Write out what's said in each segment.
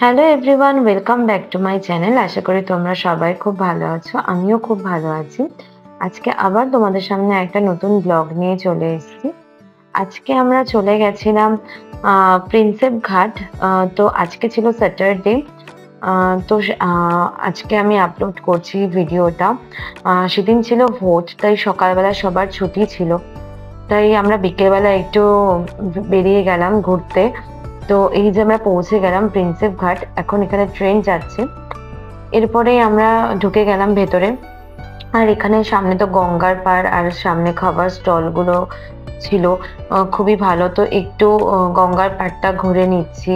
Hello everyone, welcome back to my channel. আশা করি তোমরা সবাই খুব ভালো আছো। আমিও খুব ভালো আছি। আজকে আবার তোমাদের সামনে একটা নতুন ব্লগ নিয়ে চলে এসেছি। আজকে আমরা চলে গেছিলাম প্রিন্সেপ ঘাট। তো আজকে ছিল স্যাটারডে। আজকে আমি আপলোড করছি ভিডিওটা। সেদিন ছিল ভোট, তাই সকালবেলা সবার ছুটি ছিল। তাই আমরা বিকেলবেলা একটু বেরিয়ে গেলাম ঘুরতে। তো এই যে আমরা পৌঁছে গেলাম প্রিন্সেপ ঘাট, এখন এখানে ট্রেন যাচ্ছে। এরপরেই আমরা ঢুকে গেলাম ভেতরে। আর এখানে সামনে তো গঙ্গার পাড়, আর সামনে খাবার স্টলগুলো ছিল। খুবই ভালো। তো একটু গঙ্গার পাড়টা ঘুরে নিচ্ছি।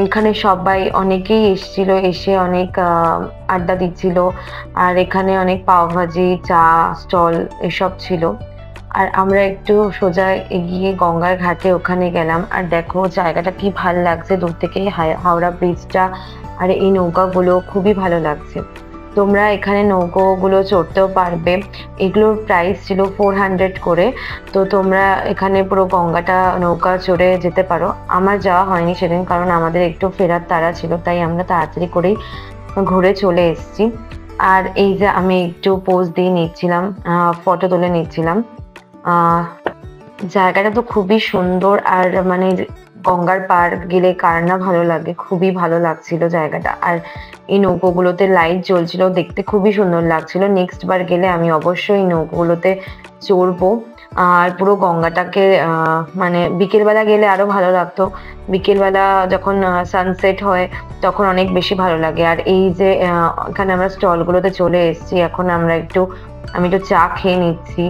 এখানে সবাই অনেকেই এসছিল, এসে অনেক আড্ডা দিচ্ছিল। আর এখানে অনেক পাওভাজি, চা স্টল এসব ছিল। আর আমরা একটু সোজা এগিয়ে গঙ্গার ঘাটে ওখানে গেলাম। আর দেখো জায়গাটা কি ভাল লাগছে দূর থেকে, হাওড়া ব্রিজটা আর এই নৌকাগুলো খুবই ভালো লাগছে। তোমরা এখানে নৌকোগুলো চড়তেও পারবে। এগুলোর প্রাইস ছিল 400 করে। তো তোমরা এখানে পুরো গঙ্গাটা নৌকা চড়ে যেতে পারো। আমার যাওয়া হয়নি সেদিন, কারণ আমাদের একটু ফেরার তাড়া ছিল, তাই আমরা তাড়াতাড়ি করেই ঘুরে চলে এসেছি। আর এই যে আমি একটু পোজ দিয়ে নিচ্ছিলাম, ফটো তুলে নিচ্ছিলাম। জায়গাটা তো খুবই সুন্দর। আর মানে গঙ্গার পাড় গেলে কার না ভালো লাগে, খুবই ভালো লাগছিল জায়গাটা। আর এই নৌকোগুলোতে লাইট জ্বলছিল, দেখতে খুবই সুন্দর লাগছিল। নেক্সট বার গেলে আমি অবশ্যই নৌকোগুলোতে চড়বো। আর পুরো গঙ্গাটাকে মানে বিকেলবেলা গেলে আরো ভালো লাগতো। বিকেলবেলা যখন সানসেট হয় তখন অনেক বেশি ভালো লাগে। আর এই যে এখানে আমরা স্টলগুলোতে চলে এসেছি, এখন আমি একটু চা খেয়ে নিচ্ছি।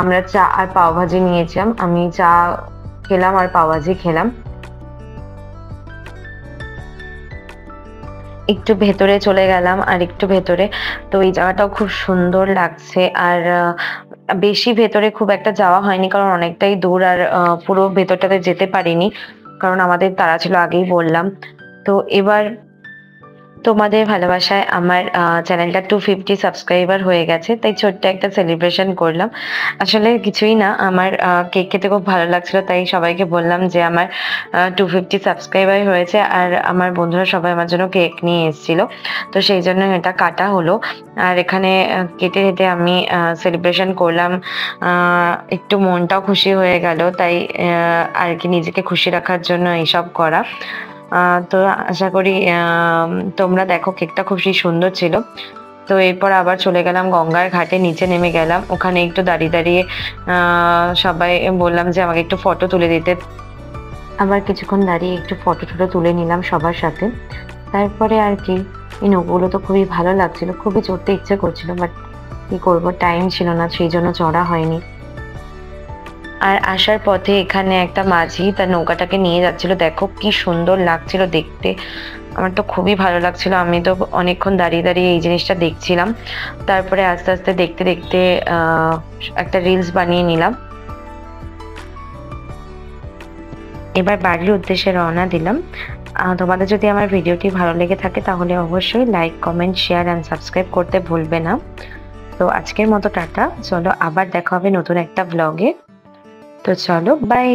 আমরা চা আর পাওভাজি নিয়েছিলাম। আমি চা খেলাম আর পাওভাজি খেলাম। একটু ভেতরে চলে গেলাম, আর একটু ভেতরে। তো এই জায়গাটাও খুব সুন্দর লাগছে। আর বেশি ভেতরে খুব একটা যাওয়া হয়নি, কারণ অনেকটাই দূর। আর পুরো ভেতরটাতে যেতে পারিনি, কারণ আমাদের তাড়া ছিল, আগেই বললাম। তো এবার তোমাদের ভালোবাসায় আমার চ্যানেলটা 250 সাবস্ক্রাইবার হয়ে গেছে, তাই ছোট্ট একটা সেলিব্রেশন করলাম। আসলে কিছুই না, আমার কেক খেতে খুব ভালো লাগছিল, তাই সবাইকে বললাম যে আমার 250 সাবস্ক্রাইবার হয়েছে। আর আমার বন্ধুরা সবাই আমার জন্য কেক নিয়ে এসেছিল, তো সেই জন্য এটা কাটা হলো। আর এখানে কেটে কেটে আমি সেলিব্রেশন করলাম। একটু মনটাও খুশি হয়ে গেল, তাই আর কি নিজেকে খুশি রাখার জন্য এইসব করা। তো আশা করি তোমরা দেখো, কেকটা খুবই সুন্দর ছিল। তো এরপর আবার চলে গেলাম গঙ্গার ঘাটে, নিচে নেমে গেলাম। ওখানে একটু দাঁড়িয়ে দাঁড়িয়ে সবাই বললাম যে আমাকে একটু ফটো তুলে দিতে। আবার কিছুক্ষণ দাঁড়িয়ে একটু ফটো টটো তুলে নিলাম সবার সাথে। তারপরে আর কি, এই নৌকোগুলো তো খুবই ভালো লাগছিল, খুবই চড়তে ইচ্ছে করছিল, বাট কি করবো, টাইম ছিল না, সেই জন্য চড়া হয়নি। আর আসার পথে এখানে একটা মাঝি তার নৌকাটাকে নিয়ে যাচ্ছিল। দেখো কি সুন্দর লাগছিল দেখতে, আমার তো খুবই ভালো লাগছিল। আমি তো অনেকক্ষণ দাঁড়িয়ে দাঁড়িয়ে এই জিনিসটা দেখছিলাম। তারপরে আস্তে আস্তে দেখতে দেখতে একটা রিলস বানিয়ে নিলাম। এবার বাড়ির উদ্দেশ্যে রওনা দিলাম। তোমাদের যদি আমার ভিডিওটি ভালো লেগে থাকে তাহলে অবশ্যই like, comment, share and subscribe করতে ভুলবে না। তো আজকের মতো টাটা, চলো আবার দেখা হবে নতুন একটা ব্লগে। তো চলো, বাই।